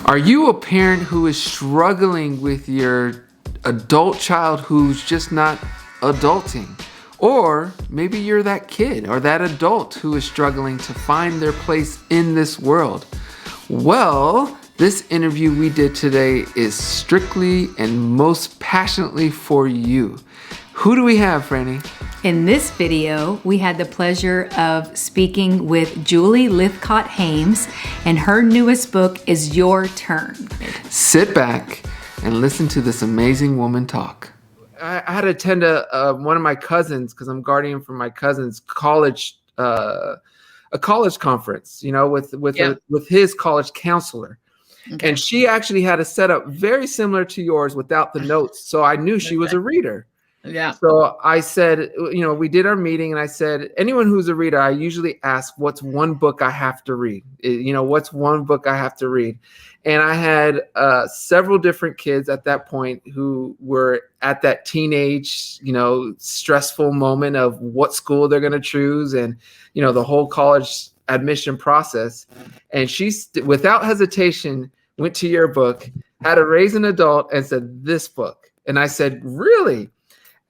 Are you a parent who is struggling with your adult child who's just not adulting? Or maybe you're that kid or that adult who is struggling to find their place in this world. Well, this interview we did today is strictly and most passionately for you. Who do we have, Franny? In this video, we had the pleasure of speaking with Julie Lythcott-Haims, and her newest book is Your Turn. Sit back and listen to this amazing woman talk. I had to attend one of my cousins, because I'm guardian for my cousin's college, a college conference, with his college counselor. Okay. And she actually had a setup very similar to yours without the notes. So I knew she was a reader. Yeah. So I said, we did our meeting and I said, anyone who's a reader, I usually ask, what's one book I have to read? What's one book I have to read? And I had several different kids at that point who were at that teenage, stressful moment of what school they're going to choose and, the whole college admission process. And she, without hesitation, went to your book, had to raise an adult and said, this book. And I said, really?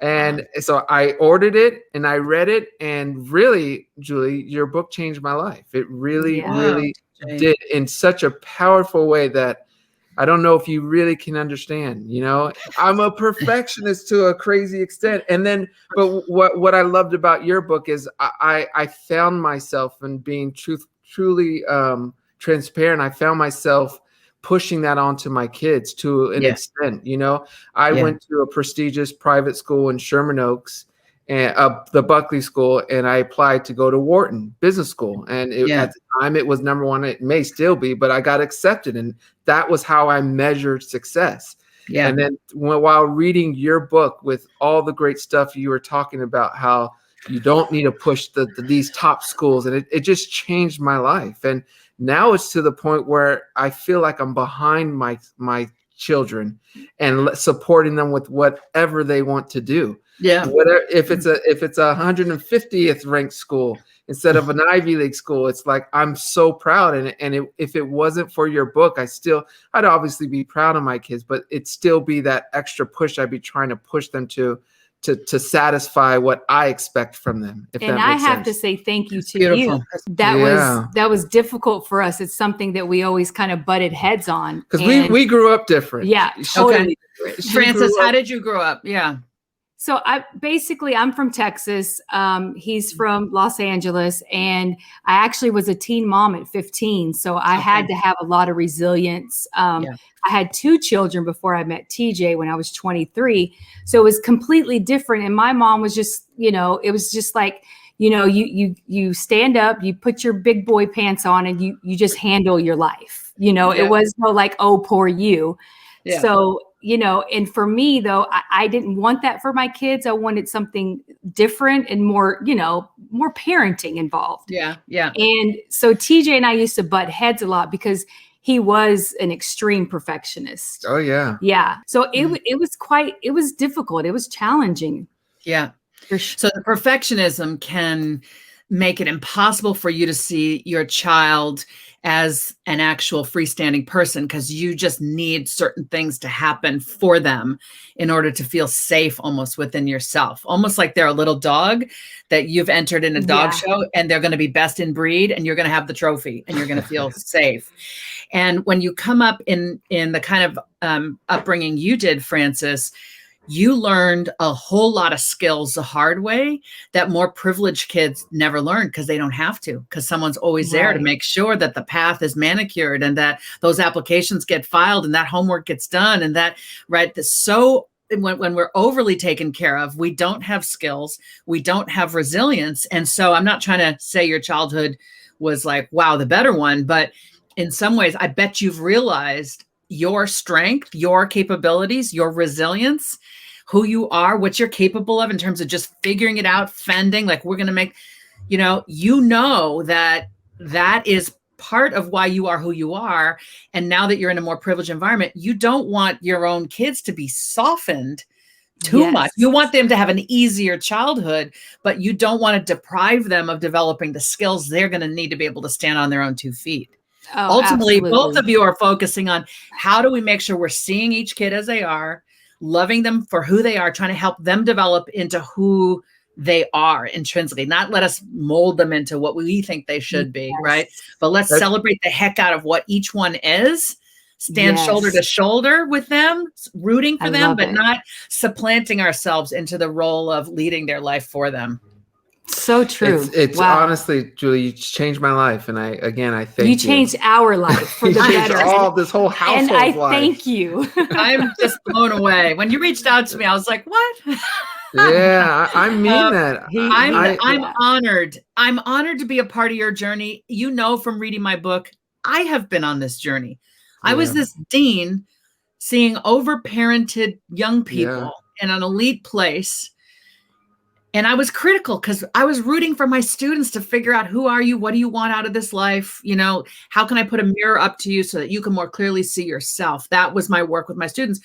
And so I ordered it and I read it, and really, Julie, your book changed my life. It really did, in such a powerful way that I don't know if you really can understand. I'm a perfectionist to a crazy extent. And then, but what I loved about your book is I found myself in being truly transparent. I found myself pushing that onto my kids to an extent. I went to a prestigious private school in Sherman Oaks, and the Buckley School, and I applied to go to Wharton Business School. And at the time it was number one. It may still be, but I got accepted, and that was how I measured success. Yeah. And then while reading your book with all the great stuff you were talking about, how you don't need to push these top schools, and it just changed my life. And now it's to the point where I feel like I'm behind my children and supporting them with whatever they want to do. Yeah. Whatever, if it's a 150th ranked school instead of an Ivy League school, it's like I'm so proud. And if it wasn't for your book, I'd obviously be proud of my kids, but it'd still be that extra push I'd be trying to push them to satisfy what I expect from them. And I have to say thank you to you. That was difficult for us. It's something that we always kind of butted heads on. Because we grew up different. Yeah, totally. Okay. Francis, how did you grow up? Yeah. So I'm from Texas. He's from Los Angeles, and I actually was a teen mom at 15. So I had to have a lot of resilience. I had 2 children before I met TJ when I was 23. So it was completely different. And my mom was just, it was just like, you stand up, you put your big boy pants on, and you just handle your life. It was no like, oh, poor you. Yeah. So, and for me, though, I didn't want that for my kids. I wanted something different and more, more parenting involved. Yeah. Yeah. And so TJ and I used to butt heads a lot because he was an extreme perfectionist. Oh, yeah. Yeah. So it was difficult. It was challenging. Yeah. So the perfectionism can make it impossible for you to see your child as an actual freestanding person, because you just need certain things to happen for them in order to feel safe almost within yourself, almost like they're a little dog that you've entered in a dog show, and they're going to be best in breed, and you're going to have the trophy, and you're going to feel safe. And when you come up in the kind of upbringing you did, Francis, you learned a whole lot of skills the hard way that more privileged kids never learn, because they don't have to, because someone's always there to make sure that the path is manicured and that those applications get filed and that homework gets done. And that, so when we're overly taken care of, we don't have skills, we don't have resilience. And so I'm not trying to say your childhood was like, wow, the better one, but in some ways, I bet you've realized your strength, your capabilities, your resilience, who you are, what you're capable of in terms of just figuring it out, fending, like we're going to make, that is part of why you are who you are. And now that you're in a more privileged environment, you don't want your own kids to be softened too much. You want them to have an easier childhood, but you don't want to deprive them of developing the skills they're going to need to be able to stand on their own 2 feet. Ultimately, absolutely. both of you are focusing on how do we make sure we're seeing each kid as they are, loving them for who they are, trying to help them develop into who they are intrinsically, not let us mold them into what we think they should be, right? But let's celebrate the heck out of what each one is, stand shoulder to shoulder with them, rooting for them, but not supplanting ourselves into the role of leading their life for them. So true. It's honestly, Julie, you changed my life, and I thank you. You changed our life for the better. This whole household and life. Thank you. I'm just blown away. When you reached out to me, I was like, what? Yeah, I mean that. I'm honored. I'm honored to be a part of your journey. You know, from reading my book, I have been on this journey. I was this dean seeing overparented young people in an elite place. And I was critical because I was rooting for my students to figure out, who are you? What do you want out of this life? You know, how can I put a mirror up to you so that you can more clearly see yourself? That was my work with my students.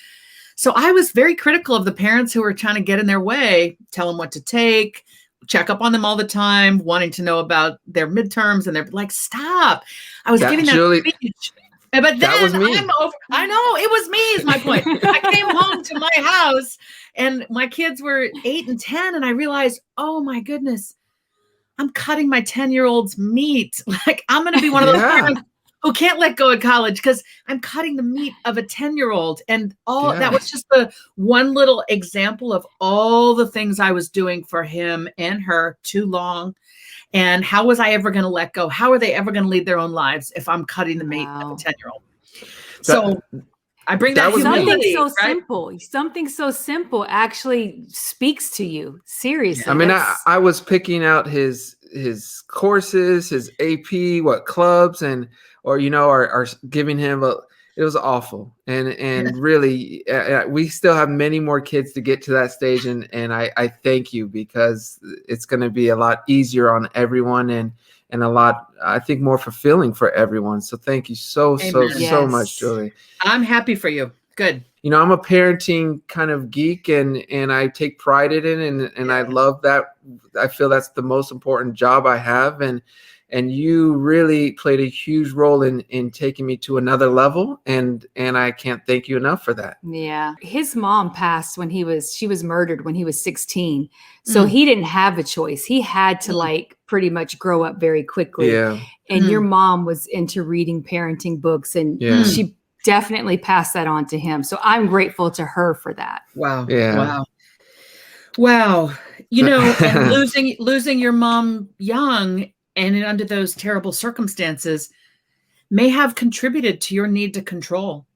So I was very critical of the parents who were trying to get in their way, tell them what to take, check up on them all the time, wanting to know about their midterms. And they're like, stop. I was giving that speech. But then I know it was me is my point. I came home to my house and my kids were 8 and 10. And I realized, oh my goodness, I'm cutting my 10-year-old's meat. Like, I'm going to be one of those parents who can't let go of college because I'm cutting the meat of a 10-year-old. And that was just the one little example of all the things I was doing for him and her too long. And how was I ever going to let go? How are they ever going to lead their own lives if I'm cutting the meat of a 10-year-old? So I bring that humility, something so simple. Something so simple actually speaks to you. Seriously. I mean, I was picking out his courses, his AP, clubs, or giving him it was awful. And really, we still have many more kids to get to that stage. And I thank you, because it's going to be a lot easier on everyone and a lot, I think, more fulfilling for everyone. So thank you so much, Julie. I'm happy for you. Good. You know, I'm a parenting kind of geek, and I take pride in it, and I love that. I feel that's the most important job I have, and you really played a huge role in taking me to another level, and I can't thank you enough for that. Yeah. His mom passed she was murdered when he was 16. So he didn't have a choice. He had to pretty much grow up very quickly. Yeah. And your mom was into reading parenting books, and she definitely passed that on to him. So I'm grateful to her for that. Wow. Yeah. Wow. You know, and losing your mom young and under those terrible circumstances may have contributed to your need to control.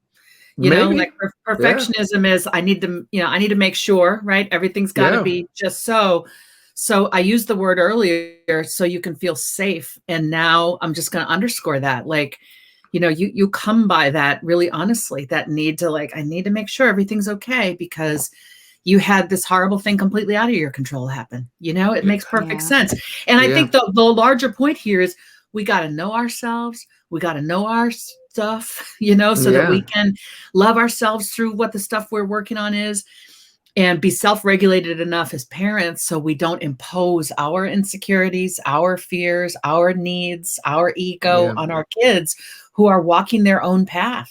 You know, like perfectionism is, I need to make sure, right? Everything's got to be just so. So I used the word earlier, so you can feel safe. And now I'm just going to underscore that. Like, you know, you come by that really honestly, that need to I need to make sure everything's okay, because you had this horrible thing completely out of your control happen. You know, it makes perfect sense. And I think the larger point here is we got to know ourselves. We got to know our stuff, you know, so that we can love ourselves through what the stuff we're working on is, and be self-regulated enough as parents so we don't impose our insecurities, our fears, our needs, our ego on our kids who are walking their own path.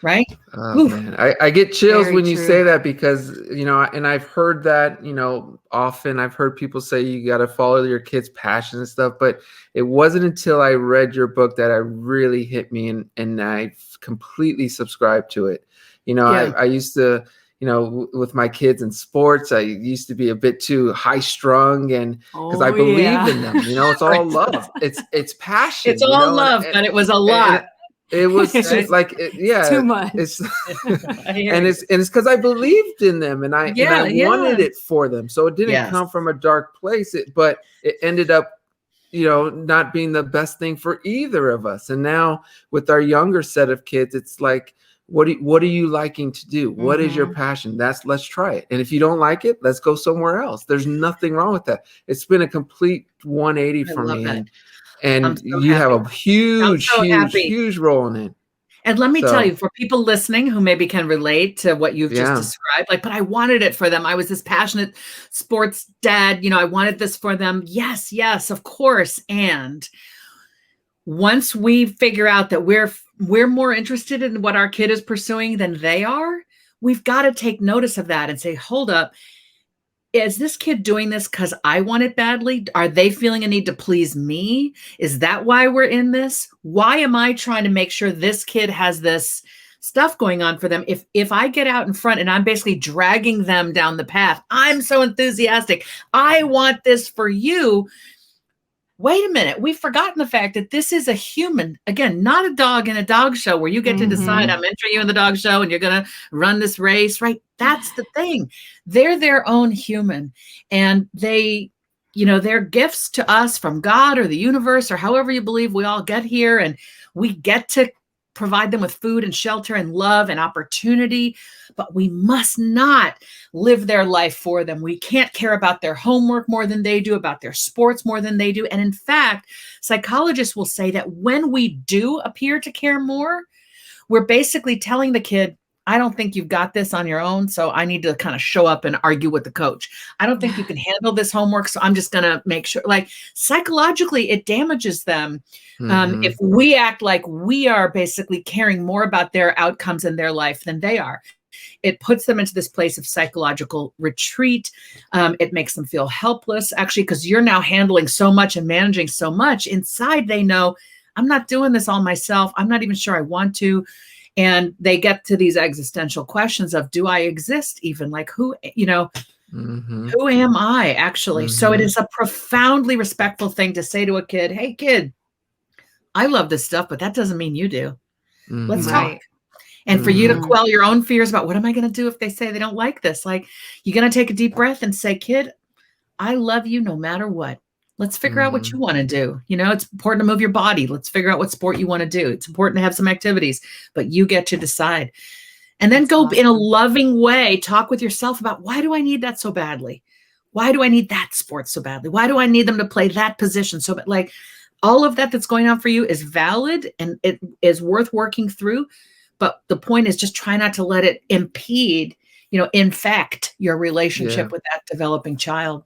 Right. Oh, man. I get chills when you say that, because, you know, and I've heard that, you know, often I've heard people say you got to follow your kids' passion and stuff, but it wasn't until I read your book that it really hit me, and I completely subscribed to it. You know, I used to, you know, with my kids in sports, I used to be a bit too high strung, and because I believed in them, you know, it's all love. It's passion. It's all love, but it was a lot. It was just too much. And it's because I believed in them, and I wanted it for them. So it didn't come from a dark place, but it ended up, you know, not being the best thing for either of us. And now with our younger set of kids, it's like, what are you liking to do? What is your passion? Let's try it. And if you don't like it, let's go somewhere else. There's nothing wrong with that. It's been a complete 180 for me. And you have a huge role in it. And let me tell you, for people listening who maybe can relate to what you've just described, but I wanted it for them. I was this passionate sports dad. You know, I wanted this for them. Yes, of course. And once we figure out that we're more interested in what our kid is pursuing than they are, we've got to take notice of that and say, hold up, is this kid doing this because I want it badly? Are they feeling a need to please me? Is that why we're in this? Why am I trying to make sure this kid has this stuff going on for them? If I get out in front and I'm basically dragging them down the path, I'm so enthusiastic, I want this for you. Wait a minute, we've forgotten the fact that this is a human. Again, not a dog in a dog show where you get to decide, I'm entering you in the dog show and you're going to run this race, right? That's the thing. They're their own human, and they, they're gifts to us from God or the universe or however you believe we all get here, and we get to provide them with food and shelter and love and opportunity, but we must not live their life for them. We can't care about their homework more than they do, about their sports more than they do. And in fact, psychologists will say that when we do appear to care more, we're basically telling the kid, I don't think you've got this on your own, so I need to kind of show up and argue with the coach. I don't think you can handle this homework, so I'm just going to make sure. Like, psychologically, it damages them if we act like we are basically caring more about their outcomes in their life than they are. It puts them into this place of psychological retreat. It makes them feel helpless, actually, because you're now handling so much and managing so much. Inside, they know, I'm not doing this all myself. I'm not even sure I want to. And they get to these existential questions of, do I exist even? Like, who am I actually? So it is a profoundly respectful thing to say to a kid, hey, kid, I love this stuff, but that doesn't mean you do. Let's talk. And for you to quell your own fears about, what am I going to do if they say they don't like this? Like, you're going to take a deep breath and say, kid, I love you no matter what. Let's figure out what you want to do. It's important to move your body. Let's figure out what sport you want to do. It's important to have some activities, but you get to decide. And then go in a loving way, talk with yourself about, why do I need that so badly? Why do I need that sport so badly? Why do I need them to play that position so bad? Like, all of that's going on for you is valid and it is worth working through. But the point is, just try not to let it impede, infect your relationship with that developing child.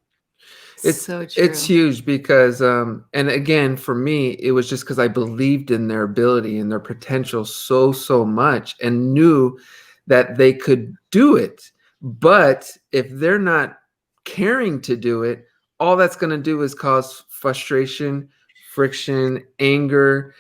It's so true. It's huge because, and again, for me, it was just because I believed in their ability and their potential so much and knew that they could do it. But if they're not caring to do it, all that's going to do is cause frustration, friction, anger,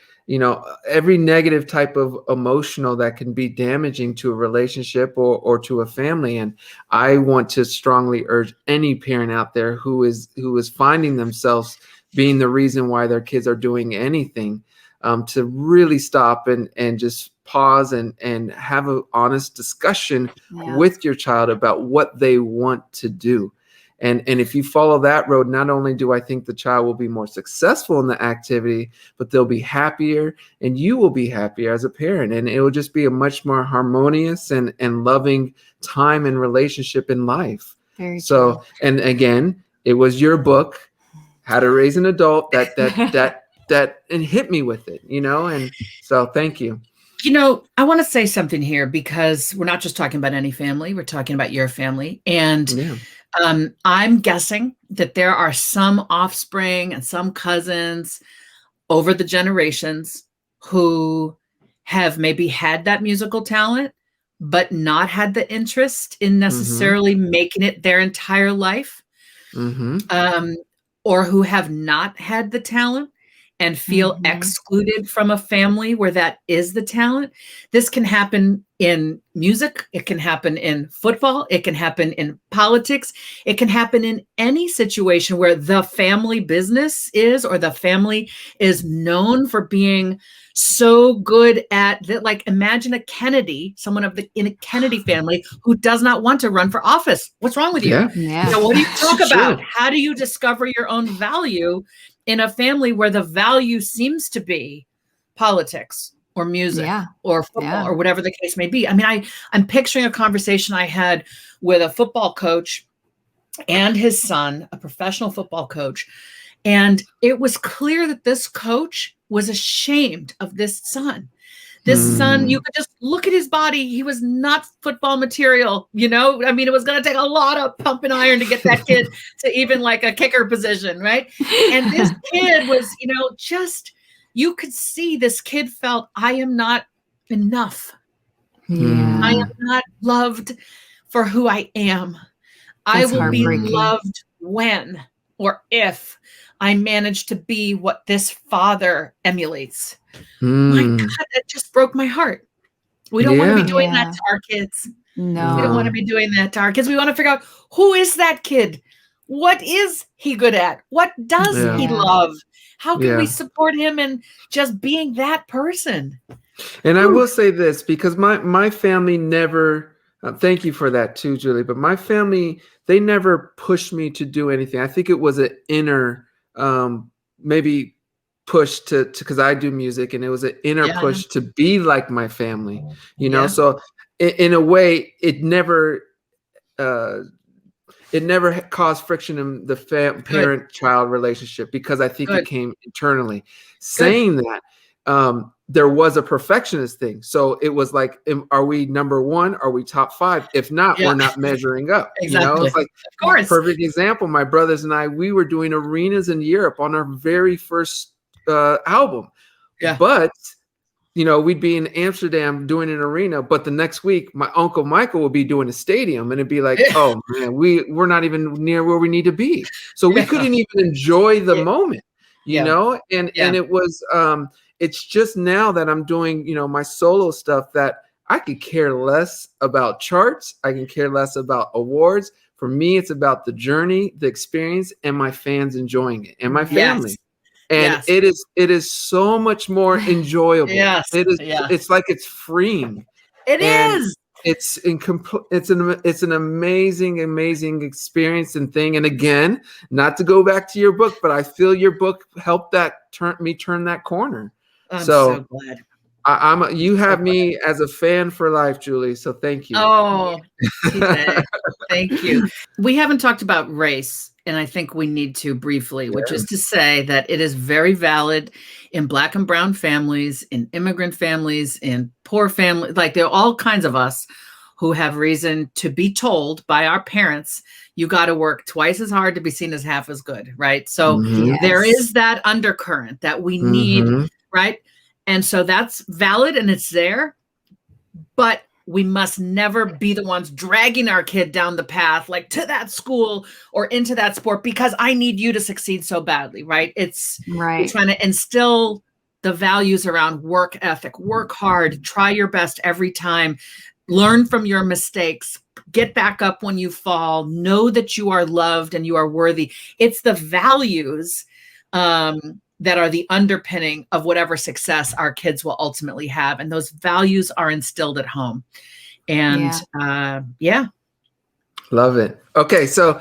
every negative type of emotional that can be damaging to a relationship or to a family. And I want to strongly urge any parent out there who is finding themselves being the reason why their kids are doing anything, to really stop and just pause and have an honest discussion with your child about what they want to do. And if you follow that road, not only do I think the child will be more successful in the activity, but they'll be happier and you will be happier as a parent. And it will just be a much more harmonious and loving time and relationship in life. Very so true. And again, it was your book, How to Raise an Adult, that and hit me with it, and so thank you. I want to say something here, because we're not just talking about any family, we're talking about your family. And I'm guessing that there are some offspring and some cousins over the generations who have maybe had that musical talent, but not had the interest in necessarily making it their entire life, or who have not had the talent and feel excluded from a family where that is the talent. This can happen in music. It can happen in football. It can happen in politics. It can happen in any situation where the family business is, or the family is known for being so good at that. Like, imagine a Kennedy, someone in a Kennedy family who does not want to run for office. What's wrong with you? What do you talk about? How do you discover your own value in a family where the value seems to be politics or music or football or whatever the case may be? I mean, I'm picturing a conversation I had with a football coach and his son, a professional football coach. And it was clear that this coach was ashamed of this son. This son, you could just look at his body. He was not football material, I mean, it was going to take a lot of pumping iron to get that kid to even like a kicker position, right? And this kid was, just you could see this kid felt, I am not enough. Yeah. I am not loved for who I am. I That's will be heartbreaking. loved when or if I manage to be what this father emulates. My God, that just broke my heart. We don't want to be doing that to our kids. No. We don't want to be doing that to our kids. We want to figure out, who is that kid? What is he good at? What does he love? How can we support him in just being that person? And I will say this, because my family never, thank you for that too, Julie, but my family, they never pushed me to do anything. I think it was an inner, maybe push to because I do music, and it was an inner push to be like my family, you know? So in a way, it never caused friction in the parent-child relationship, because I think it came internally. Saying that, there was a perfectionist thing. So it was like, are we number one? Are we top 5? If not, we're not measuring up. Exactly. You know, it's like, of course. Perfect example. My brothers and I, we were doing arenas in Europe on our very first album. Yeah. But you know, we'd be in Amsterdam doing an arena, but the next week my uncle Michael would be doing a stadium, and it'd be like, oh man, we're not even near where we need to be. So we couldn't even enjoy the moment, you know? And it was it's just now that I'm doing, you know, my solo stuff, that I could care less about charts. I can care less about awards. For me, it's about the journey, the experience, and my fans enjoying it, and my family. And it is so much more enjoyable. It's like it's freeing. It is. It's an amazing experience and thing. And again, not to go back to your book, but I feel your book helped turn that corner. I'm so glad. You have me as a fan for life, Julie. So thank you. Oh, thank you. We haven't talked about race, and I think we need to briefly, which is to say that it is very valid in Black and brown families, in immigrant families, in poor families. Like, there are all kinds of us who have reason to be told by our parents, you got to work twice as hard to be seen as half as good, right? So there is that undercurrent that we need, right? And so that's valid and it's there, but we must never be the ones dragging our kid down the path, like to that school or into that sport, because I need you to succeed so badly, right? It's trying to instill the values around work ethic, work hard, try your best every time, learn from your mistakes, get back up when you fall, know that you are loved and you are worthy. It's the values that are the underpinning of whatever success our kids will ultimately have. And those values are instilled at home. And love it. Okay. So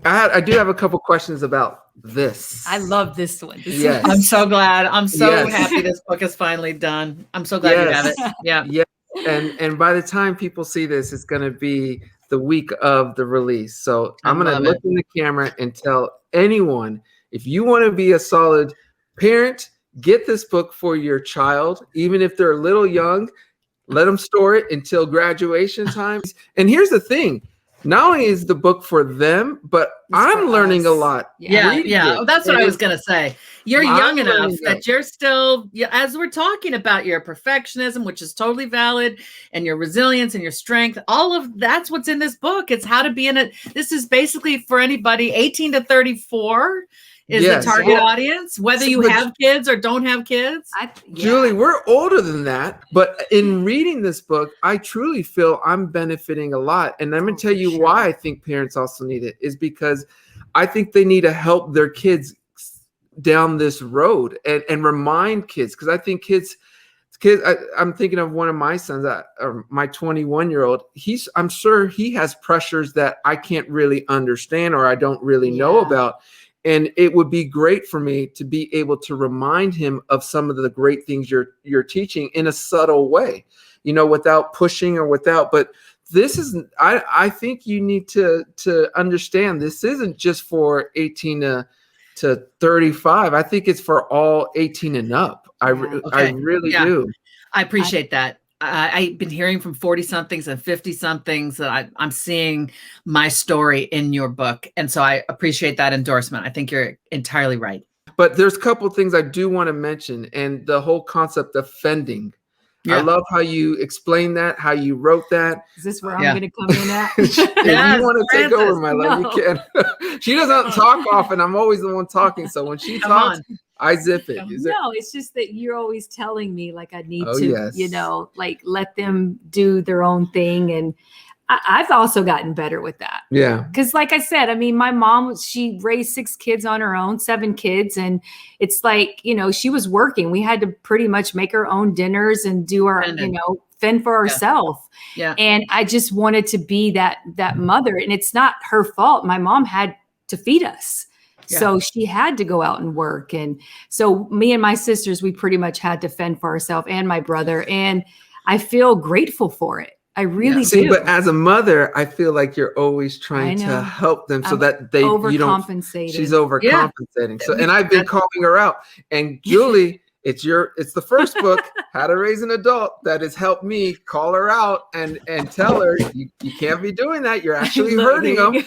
I do have a couple questions about this. I love this one. I'm so glad. I'm so happy this book is finally done. I'm so glad you have it. Yeah. And by the time people see this, it's going to be the week of the release. So I'm going to look in the camera and tell anyone, if you want to be a solid parent, get this book for your child, even if they're a little young. Let them store it until graduation time. And here's the thing. Not only is the book for them, but I'm learning a lot. Yeah. Oh, that's what I was going to say. You're young enough that you're still, as we're talking about your perfectionism, which is totally valid, and your resilience and your strength, all of that's what's in this book. It's how to be in it. This is basically for anybody 18 to 34 is the target audience, whether you have kids or don't have kids. Julie, we're older than that, but in reading this book, I truly feel I'm benefiting a lot. And I'm going to tell you why I think parents also need it, is because I think they need to help their kids down this road and remind kids. Because I think kids, I'm thinking of one of my sons, my 21-year-old. I'm sure he has pressures that I can't really understand or I don't really know about. And it would be great for me to be able to remind him of some of the great things you're teaching in a subtle way, you know, without pushing or without. But this is, I think you need to understand this isn't just for 18 to 35. I think it's for all 18 and up. I really do. I appreciate that. I've been hearing from 40-somethings and 50-somethings that I'm seeing my story in your book. And so I appreciate that endorsement. I think you're entirely right. But there's a couple of things I do want to mention, and the whole concept of fending. I Yeah. love how you explain that, how you wrote that. Is this where I'm going to come in at? If Yes, you want to take Frances. over, my love, you can. She doesn't talk often. I'm always the one talking. So when she Come talks, on. I zip it. No, it's just that you're always telling me like I need Oh, to, yes. you know, like let them do their own thing. And I've also gotten better with that. Yeah. Because like I said, I mean, my mom, she raised 6 kids on her own, 7 kids. And it's like, you know, she was working. We had to pretty much make our own dinners and do our, you know, fend for ourselves. Yeah. And I just wanted to be that mother. And it's not her fault. My mom had to feed us. Yeah. So she had to go out and work. And so me and my sisters, we pretty much had to fend for ourselves, and my brother. And I feel grateful for it. I really do. See, but as a mother, I feel like you're always trying to help them so that they you don't. She's overcompensating. So, and I've been calling her out. And Julie, it's the first book, How to Raise an Adult, that has helped me call her out and tell her you can't be doing that. You're actually hurting them.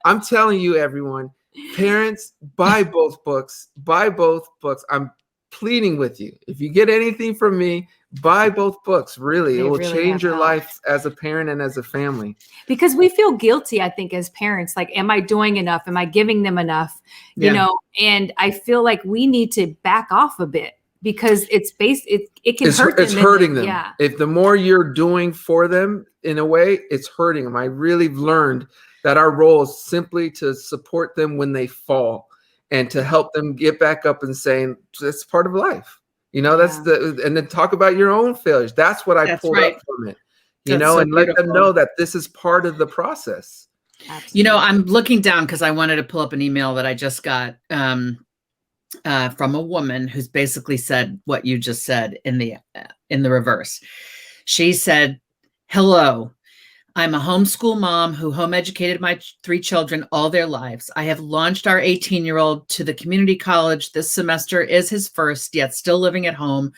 I'm telling you, everyone, parents, buy both books. Buy both books. I'm pleading with you. If you get anything from me, buy both books. Really, it will change your life as a parent and as a family. Because we feel guilty, I think, as parents. Like, am I doing enough? Am I giving them enough? You know, and I feel like we need to back off a bit because it can hurt them. It's hurting them. Yeah. If the more you're doing for them, in a way, it's hurting them. I really learned that our role is simply to support them when they fall and to help them get back up and saying that's part of life. You know, and then talk about your own failures. That's what I pulled up from it, you know, and let them know that this is part of the process. Absolutely. You know, I'm looking down because I wanted to pull up an email that I just got from a woman who's basically said what you just said in the reverse. She said, "Hello. I'm a homeschool mom who home educated my 3 children all their lives. I have launched our 18-year-old to the community college. This semester is his first, yet still living at home.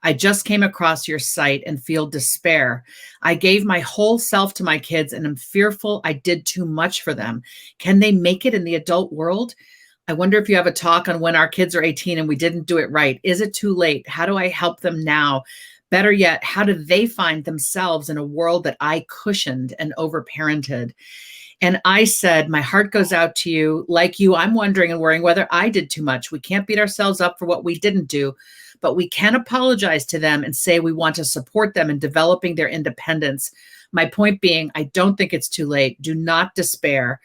I just came across your site and feel despair. I gave my whole self to my kids and am fearful I did too much for them. Can they make it in the adult world? I wonder if you have a talk on when our kids are 18 and we didn't do it right. Is it too late? How do I help them now? Better yet, how do they find themselves in a world that I cushioned and overparented?" And I said, my heart goes out to you. Like you, I'm wondering and worrying whether I did too much. We can't beat ourselves up for what we didn't do, but we can apologize to them and say we want to support them in developing their independence. My point being, I don't think it's too late. Do not despair.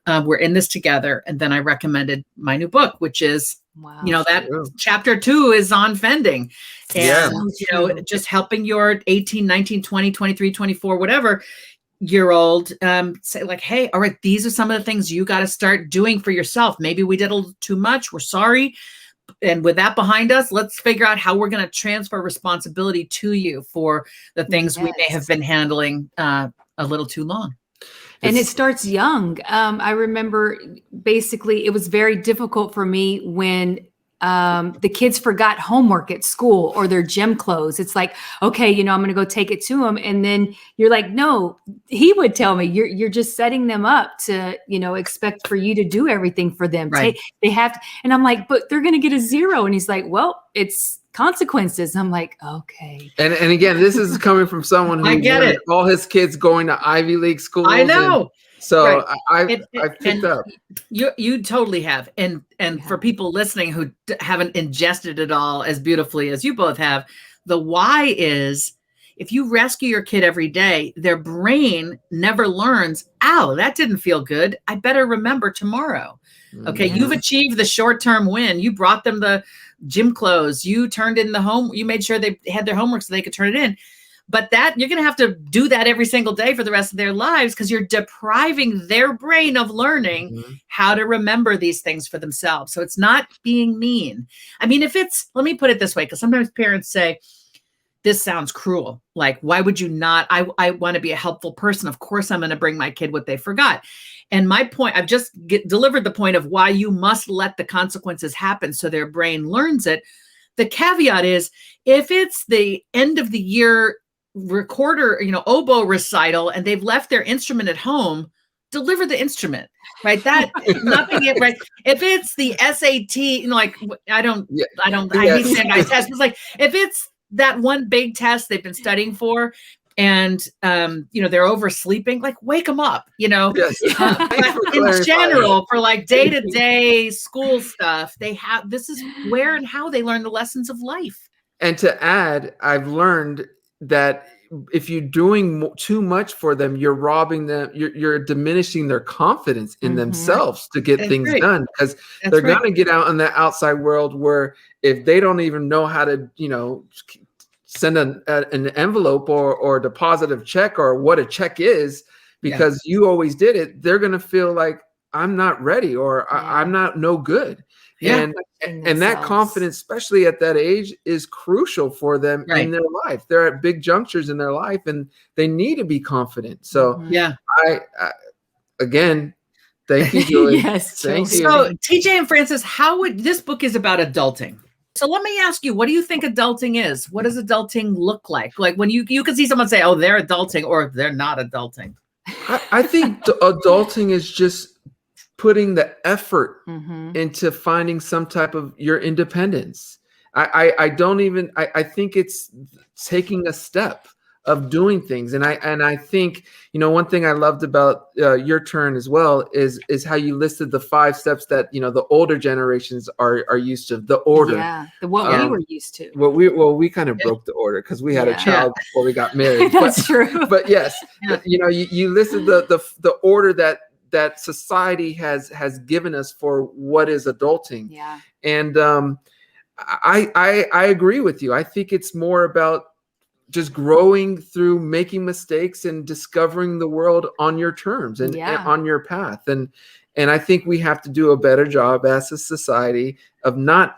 We're in this together. And then I recommended my new book, which is, you know, that chapter 2 is on fending. And, you know, just helping your 18, 19, 20, 23, 24, whatever year old say like, hey, all right, these are some of the things you got to start doing for yourself. Maybe we did a little too much. We're sorry. And with that behind us, let's figure out how we're going to transfer responsibility to you for the things we may have been handling a little too long. And it starts young. I remember basically it was very difficult for me when the kids forgot homework at school or their gym clothes. It's like, okay, you know, I'm going to go take it to them. And then you're like, no, he would tell me you're just setting them up to, you know, expect for you to do everything for them. Right. They have to, and I'm like, but they're going to get a 0. And he's like, well, it's consequences. I'm like, okay. And again, this is coming from someone who I get it. All his kids going to Ivy League schools. I know. So I picked up. You totally have. And for people listening who haven't ingested it all as beautifully as you both have, the why is if you rescue your kid every day, their brain never learns, ow, that didn't feel good. I better remember tomorrow. Okay. You've achieved the short-term win. You brought them the gym clothes. You turned in you made sure they had their homework so they could turn it in. But that you're going to have to do that every single day for the rest of their lives because you're depriving their brain of learning how to remember these things for themselves. So it's not being mean. I mean, let me put it this way, because sometimes parents say, this sounds cruel. Like, why would you not? I want to be a helpful person. Of course, I'm going to bring my kid what they forgot. And my point, I've just delivered the point of why you must let the consequences happen so their brain learns it. The caveat is if it's the end of the year recorder, oboe recital, and they've left their instrument at home, deliver the instrument, right? That nothing, right? If it's the SAT, like I hate standardized tests. It's like if it's that one big test they've been studying for, and they're oversleeping, like wake them up, Yes. But in general, for like day-to-day school stuff, this is where and how they learn the lessons of life. And to add, I've learned that if you're doing too much for them, you're robbing them, you're diminishing their confidence in themselves to get things done, because they're going to get out in the outside world where if they don't even know how to, send an envelope or deposit a check or what a check is, because you always did it, they're going to feel like I'm not ready or I'm not no good. And that confidence, especially at that age, is crucial for them in their life. They're at big junctures in their life and they need to be confident. So I again, thank you, Julie. Yes, thank you. So TJ and Francis, this book is about adulting. So let me ask you, what do you think adulting is? What does adulting look like? Like when you can see someone say, oh, they're adulting or they're not adulting. I think adulting is just putting the effort into finding some type of your independence. I think it's taking a step of doing things. And I think, one thing I loved about your turn as well is how you listed the 5 steps that, the older generations are used to, the order. Yeah, what we were used to. We kind of broke the order because we had a child before we got married. That's true. But yes, you listed the order that society has given us for what is adulting. Yeah. And I agree with you. I think it's more about just growing through making mistakes and discovering the world on your terms and on your path. And I think we have to do a better job as a society of not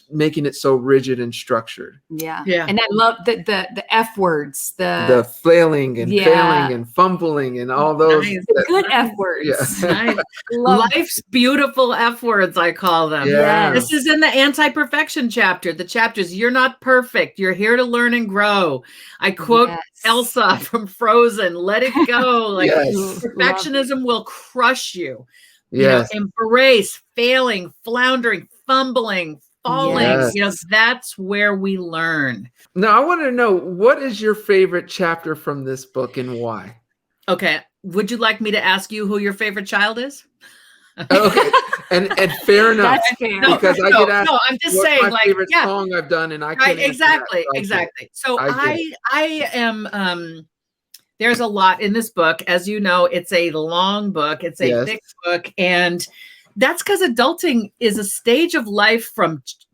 making it so rigid and structured. Yeah. And I love the F words, the flailing and failing and fumbling and all those good F words. Nice. Life's beautiful F words, I call them. Yes. This is in the anti-perfection chapter. The chapters, you're not perfect. You're here to learn and grow. I quote Elsa from Frozen, let it go. Like perfectionism will crush you. Embrace failing, floundering, fumbling, falling. That's where we learn. Now, I want to know, what is your favorite chapter from this book and why? Okay. Would you like me to ask you who your favorite child is? Okay. And fair enough. That's fair. Because I get asked I'm just saying, my favorite song I've done, and I can't exactly. So I am there's a lot in this book. As you know, it's a long book. It's a thick book. And that's because adulting is a stage of life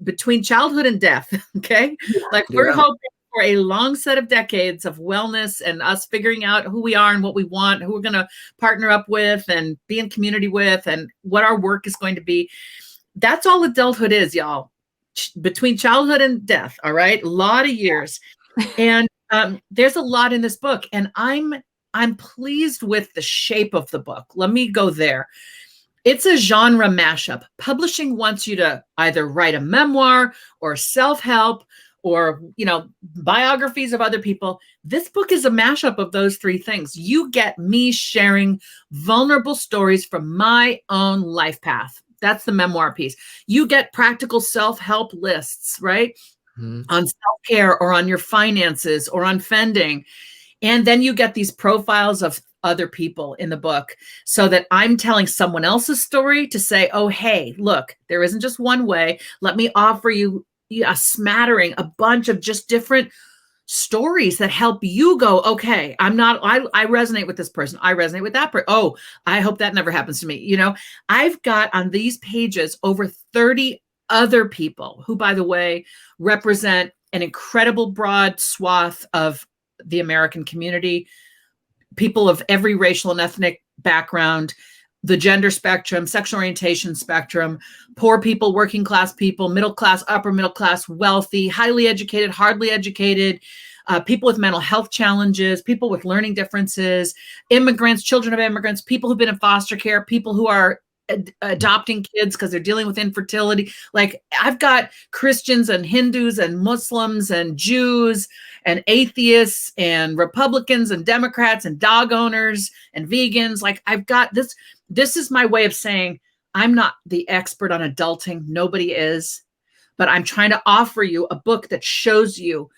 between childhood and death. Okay. Like we're hoping for a long set of decades of wellness and us figuring out who we are and what we want, who we're going to partner up with and be in community with, and what our work is going to be. That's all adulthood is, y'all. Between childhood and death. All right. A lot of years. And there's a lot in this book, and I'm pleased with the shape of the book. Let me go there. It's a genre mashup. Publishing wants you to either write a memoir or self-help or, biographies of other people. This book is a mashup of those 3 things. You get me sharing vulnerable stories from my own life path. That's the memoir piece. You get practical self-help lists, right? On self-care or on your finances or on fending. And then you get these profiles of other people in the book, so that I'm telling someone else's story to say, oh, hey, look, there isn't just one way. Let me offer you a smattering, a bunch of just different stories that help you go, okay, I resonate with this person. I resonate with that person. Oh, I hope that never happens to me. I've got on these pages over 30 other people who, by the way, represent an incredible broad swath of the American community, people of every racial and ethnic background, the gender spectrum, sexual orientation spectrum, poor people, working class people, middle class, upper middle class, wealthy, highly educated, hardly educated, people with mental health challenges, people with learning differences, immigrants, children of immigrants, people who've been in foster care, people who are adopting kids because they're dealing with infertility. Like, I've got Christians and Hindus and Muslims and Jews and atheists and Republicans and Democrats and dog owners and vegans. Like, I've got this. This is my way of saying I'm not the expert on adulting. Nobody is. But I'm trying to offer you a book that shows you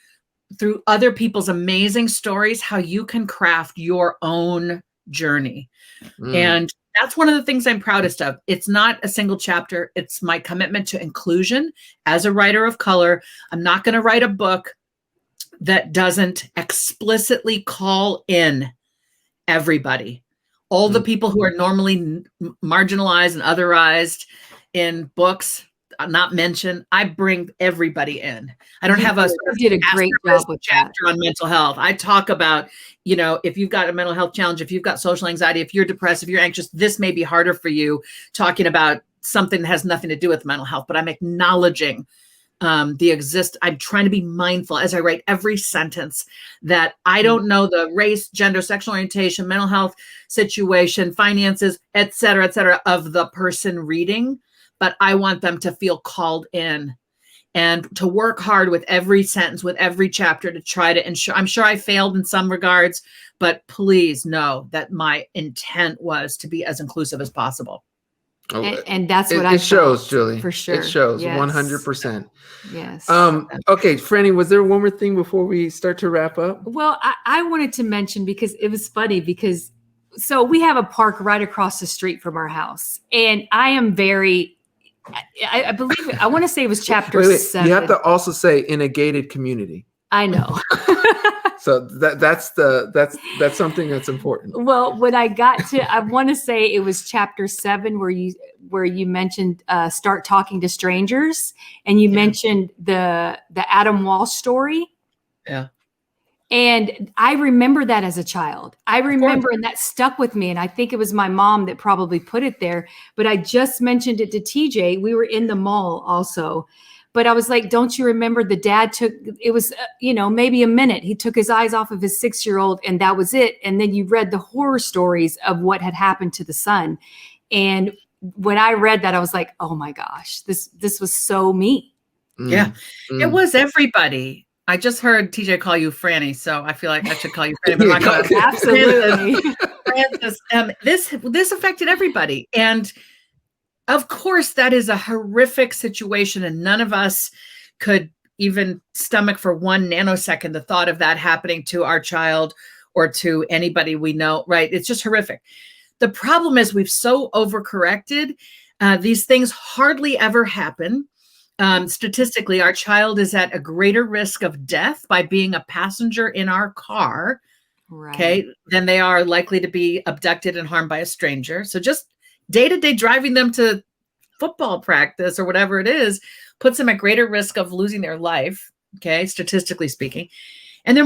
through other people's amazing stories how you can craft your own journey. And that's one of the things I'm proudest of. It's not a single chapter. It's my commitment to inclusion as a writer of color. I'm not going to write a book that doesn't explicitly call in everybody. All the people who are normally marginalized and otherized in books, not mentioned. I bring everybody in. I don't have a did a great job with chapter on mental health. I talk about, you know, if you've got a mental health challenge, if you've got social anxiety, if you're depressed, if you're anxious, this may be harder for you, talking about something that has nothing to do with mental health, but I'm acknowledging I'm trying to be mindful as I write every sentence that I don't know the race, gender, sexual orientation, mental health situation, finances, et cetera, of the person reading. But I want them to feel called in and to work hard with every sentence, with every chapter to try to ensure. I'm sure I failed in some regards, but please know that my intent was to be as inclusive as possible. Oh, and that's what it shows, Julie. For sure. It shows. Yes. 100%. Yes. Okay, Franny, was there one more thing before we start to wrap up? Well, I wanted to mention, because it was funny, because so we have a park right across the street from our house, and I am very, I believe I want to say it was chapter 7. You have to also say in a gated community. I know. So that's something that's important. Well, when I got to, I want to say it was chapter 7 where you mentioned start talking to strangers, and you mentioned the Adam Walsh story. Yeah. And I remember that as a child. I remember, and that stuck with me. And I think it was my mom that probably put it there. But I just mentioned it to TJ. We were in the mall also. But I was like, don't you remember the dad took, it was, maybe a minute. He took his eyes off of his 6-year-old, and that was it. And then you read the horror stories of what had happened to the son. And when I read that, I was like, oh my gosh, this was so me. Yeah, it was everybody. I just heard TJ call you Franny, so I feel like I should call you Franny. But not Absolutely. Francis, this affected everybody. And of course, that is a horrific situation, and none of us could even stomach for 1 nanosecond the thought of that happening to our child or to anybody we know, right? It's just horrific. The problem is we've so overcorrected. These things hardly ever happen. Statistically, our child is at a greater risk of death by being a passenger in our car, right, okay, than they are likely to be abducted and harmed by a stranger. So just day-to-day driving them to football practice or whatever it is puts them at greater risk of losing their life, okay, statistically speaking. And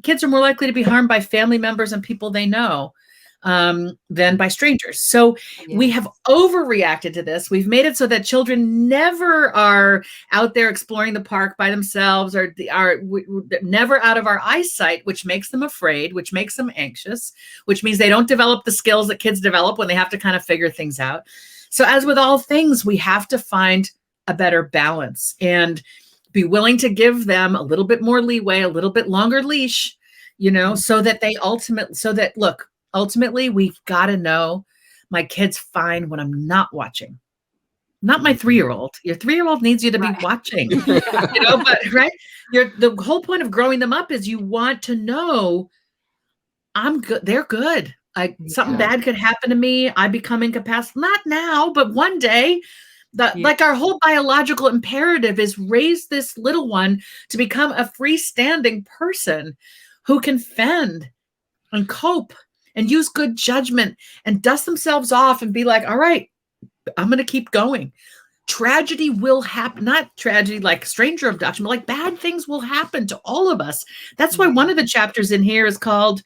kids are more likely to be harmed by family members and people they know than by strangers. So we have overreacted to this. We've made it so that children never are out there exploring the park by themselves, or are never out of our eyesight, which makes them afraid, which makes them anxious, which means they don't develop the skills that kids develop when they have to kind of figure things out. So as with all things, we have to find a better balance and be willing to give them a little bit more leeway, a little bit longer leash, so that ultimately, we've got to know my kid's fine when I'm not watching. Not my 3-year-old. Your 3-year-old needs you to be watching, but right. The whole point of growing them up is you want to know I'm good. They're good. Like something bad could happen to me. I become incapacitated. Not now, but one day. Like our whole biological imperative is raise this little one to become a freestanding person who can fend and cope and use good judgment and dust themselves off and be like, all right, I'm going to keep going. Tragedy will happen, not tragedy like stranger abduction, but like bad things will happen to all of us. That's why one of the chapters in here is called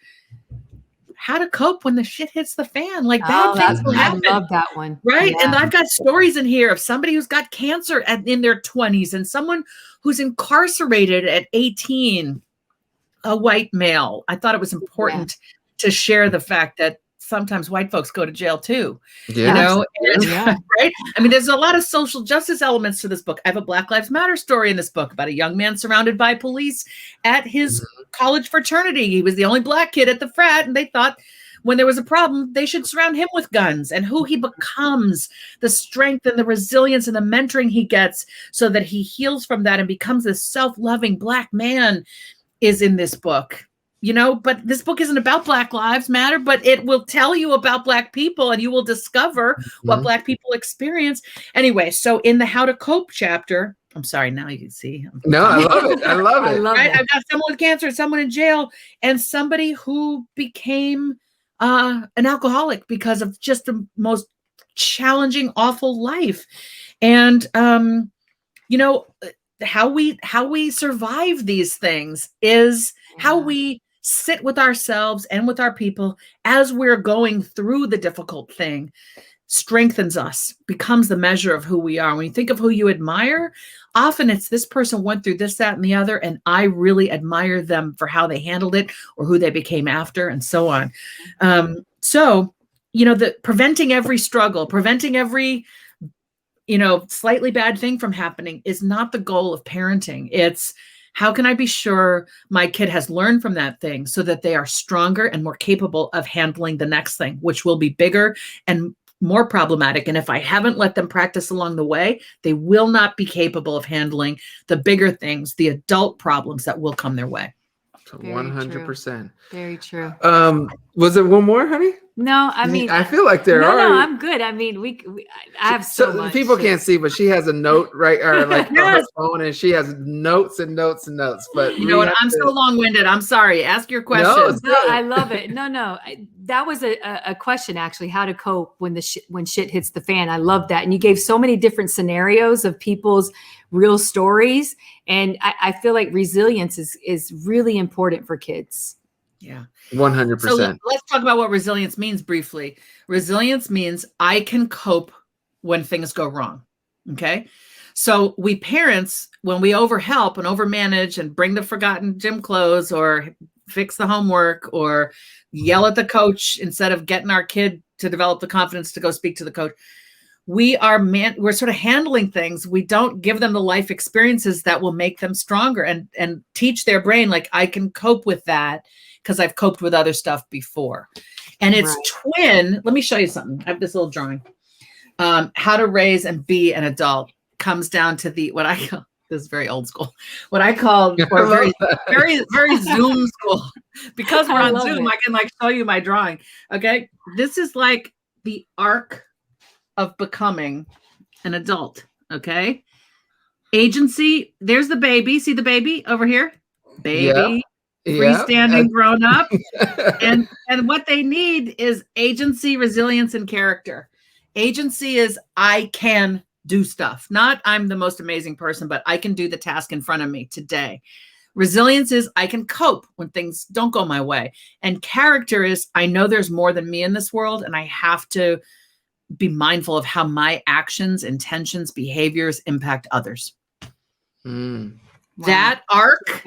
How to Cope When the Shit Hits the Fan. Like bad things will happen. I love that one. Right. Yeah. And I've got stories in here of somebody who's got cancer in their 20s and someone who's incarcerated at 18, a white male. I thought it was important to share the fact that sometimes white folks go to jail too, Yeah. you know, Yeah. right? I mean, there's a lot of social justice elements to this book. I have a Black Lives Matter story in this book about a young man surrounded by police at his college fraternity. He was the only Black kid at the frat, and they thought when there was a problem, they should surround him with guns, and who he becomes, the strength and the resilience and the mentoring he gets so that he heals from that and becomes this self-loving Black man is in this book. You know, but this book isn't about Black Lives Matter, but it will tell you about Black people, and you will discover what Black people experience. Anyway, so in the How to Cope chapter, I'm sorry, now you can see. No, I love it. I love it. Right? I've got someone with cancer, someone in jail, and somebody who became an alcoholic because of just the most challenging, awful life. And, you know, how we survive these things is how we sit with ourselves and with our people as we're going through the difficult thing, strengthens us, becomes the measure of who we are. When you think of who you admire, often it's this person went through this, that, and the other, and I really admire them for how they handled it or who they became after, and so on. So, you know, the preventing every struggle, preventing every, you know, slightly bad thing from happening is not the goal of parenting. It's how can I be sure my kid has learned from that thing so that they are stronger and more capable of handling the next thing, which will be bigger and more problematic. And if I haven't let them practice along the way, they will not be capable of handling the bigger things, the adult problems that will come their way. 100%. Very true. Was there one more, honey? No, I mean, I feel like there are. No, I'm good. I mean, I have so much. People can't see, but she has a note right, or like on her phone, and she has notes and notes and notes. But you know what? I'm so long-winded. I'm sorry. Ask your question. No, I love it. No, that was a question actually. How to cope when when shit hits the fan. I love that, and you gave so many different scenarios of people's real stories, and I feel like resilience is really important for kids. Yeah. 100%. So let's talk about what resilience means briefly. Resilience means I can cope when things go wrong. Okay. So we parents, when we overhelp and overmanage and bring the forgotten gym clothes or fix the homework or yell at the coach instead of getting our kid to develop the confidence to go speak to the coach, we're sort of handling things. We don't give them the life experiences that will make them stronger and teach their brain, like, I can cope with that because I've coped with other stuff before. And it's twin. Let me show you something. I have this little drawing. How to raise and be an adult comes down to what I call, this is very old school, what I call, or very, very, very Zoom school. Because we're on Zoom, I can like show you my drawing. Okay. This is like the arc of becoming an adult. Okay. Agency. There's the baby. See the baby over here? Baby. Freestanding grown up. and what they need is agency, resilience, and character. Agency is I can do stuff. Not I'm the most amazing person, but I can do the task in front of me today. Resilience is I can cope when things don't go my way. And character is I know there's more than me in this world, and I have to be mindful of how my actions, intentions, behaviors impact others. That arc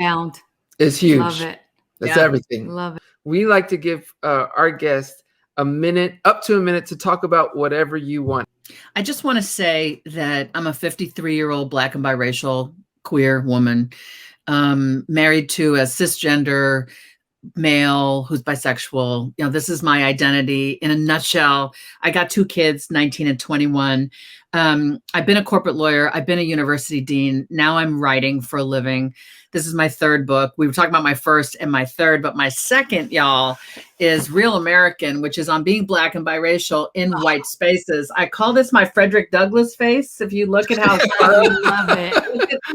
is huge. Love it. That's everything. Love it. We like to give our guests up to a minute to talk about whatever you want. I just want to say that I'm a 53-year-old Black and biracial queer woman, married to a cisgender male who's bisexual. You know, this is my identity in a nutshell. I got 2 kids, 19 and 21. I've been a corporate lawyer. I've been a university dean. Now I'm writing for a living. This is my 3rd book. We were talking about my first and my 3rd, but my 2nd, y'all, is Real American, which is on being Black and biracial in white spaces. I call this my Frederick Douglass face. If you look at how I love it.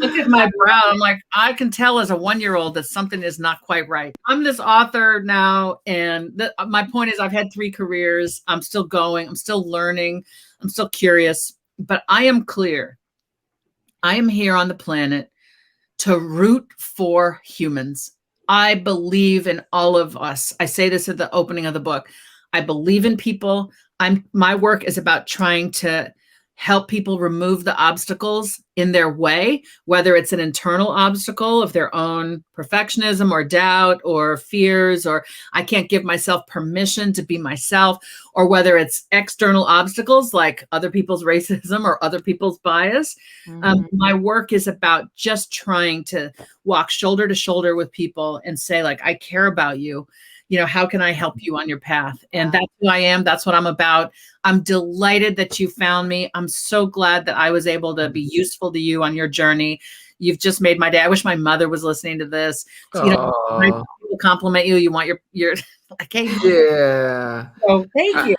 Look at my brow. I'm like, I can tell as a 1-year-old that something is not quite right. I'm this author now, and my point is I've had 3 careers. I'm still going. I'm still learning. I'm still curious. But I am clear. I am here on the planet to root for humans. I believe in all of us. I say this at the opening of the book. I believe in people. My work is about trying to help people remove the obstacles in their way, whether it's an internal obstacle of their own perfectionism or doubt or fears, or I can't give myself permission to be myself, or whether it's external obstacles like other people's racism or other people's bias. My work is about just trying to walk shoulder to shoulder with people and say, like, I care about you. How can I help you on your path? And that's who I am. That's what I'm about. I'm delighted that you found me. I'm so glad that I was able to be useful to you on your journey. You've just made my day. I wish my mother was listening to this. So, people compliment you. You want your okay. Yeah. So thank you.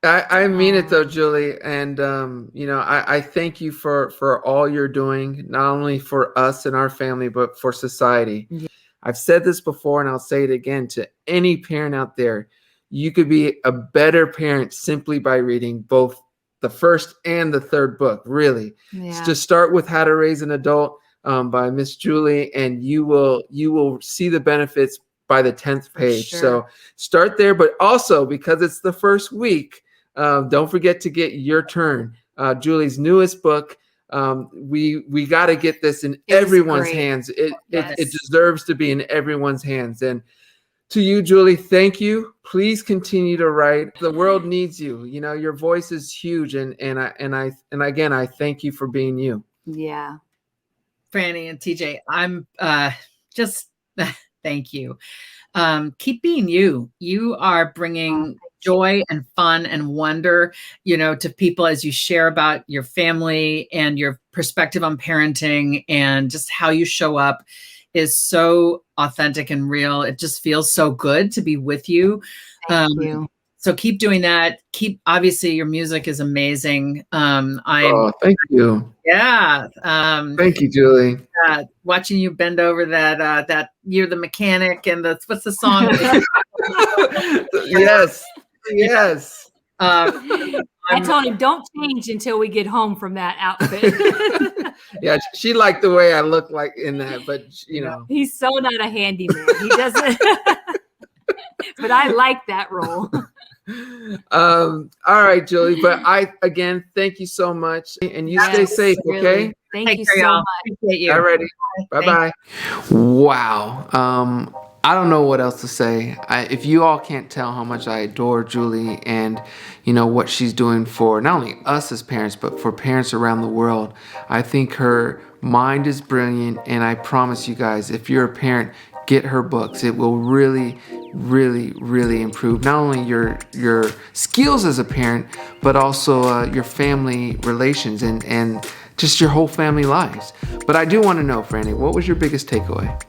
I mean it though, Julie. And, I thank you for all you're doing, not only for us and our family, but for society. Yeah. I've said this before and I'll say it again to any parent out there. You could be a better parent simply by reading both the first and the third book, really. Yeah. Just start with How to Raise an Adult by Miss Julie, and you will see the benefits by the 10th page. Sure. So start there, but also because it's the first week, don't forget to get Your Turn, Julie's newest book. We got to get this in everyone's hands. It deserves to be in everyone's hands. And to you, Julie, thank you. Please continue to write. The world needs you. Your voice is huge. And again, I thank you for being you. Yeah. Franny and TJ, I'm just thank you. Keep being you. You are bringing joy and fun and wonder, to people as you share about your family and your perspective on parenting, and just how you show up is so authentic and real. It just feels so good to be with you. Thank you. So keep doing that. Obviously your music is amazing. Thank you. Yeah. Thank you, Julie. Watching you bend over that You're the Mechanic and what's the song? Yes. I told him, don't change until we get home from that outfit. Yeah, she liked the way I look like in that, but he's so not a handyman. He doesn't. But I like that role. All right, Julie. But again, thank you so much, and you stay safe. Really. Okay. Thank you so much. Appreciate you. All righty. Bye-bye. Wow. I don't know what else to say. If you all can't tell how much I adore Julie and, what she's doing for not only us as parents, but for parents around the world. I think her mind is brilliant, and I promise you guys, if you're a parent, get her books. It will really, really, really improve not only your skills as a parent, but also your family relations and just your whole family lives. But I do want to know, Franny, what was your biggest takeaway?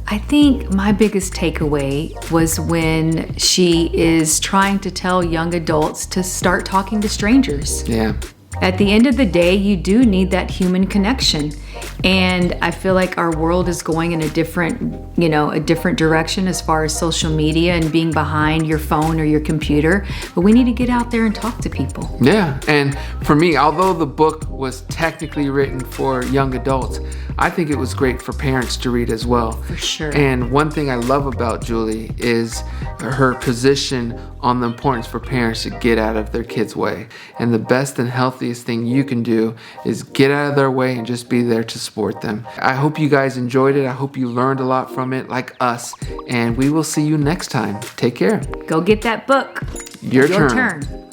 I think my biggest takeaway was when she is trying to tell young adults to start talking to strangers. Yeah. At the end of the day, you do need that human connection. And I feel like our world is going in a different direction as far as social media and being behind your phone or your computer. But we need to get out there and talk to people. Yeah. And for me, although the book was technically written for young adults, I think it was great for parents to read as well. For sure. And one thing I love about Julie is her position on the importance for parents to get out of their kids' way. And the best and healthiest thing you can do is get out of their way and just be there to support them. I hope you guys enjoyed it. I hope you learned a lot from it, like us. And we will see you next time. Take care. Go get that book. Your turn.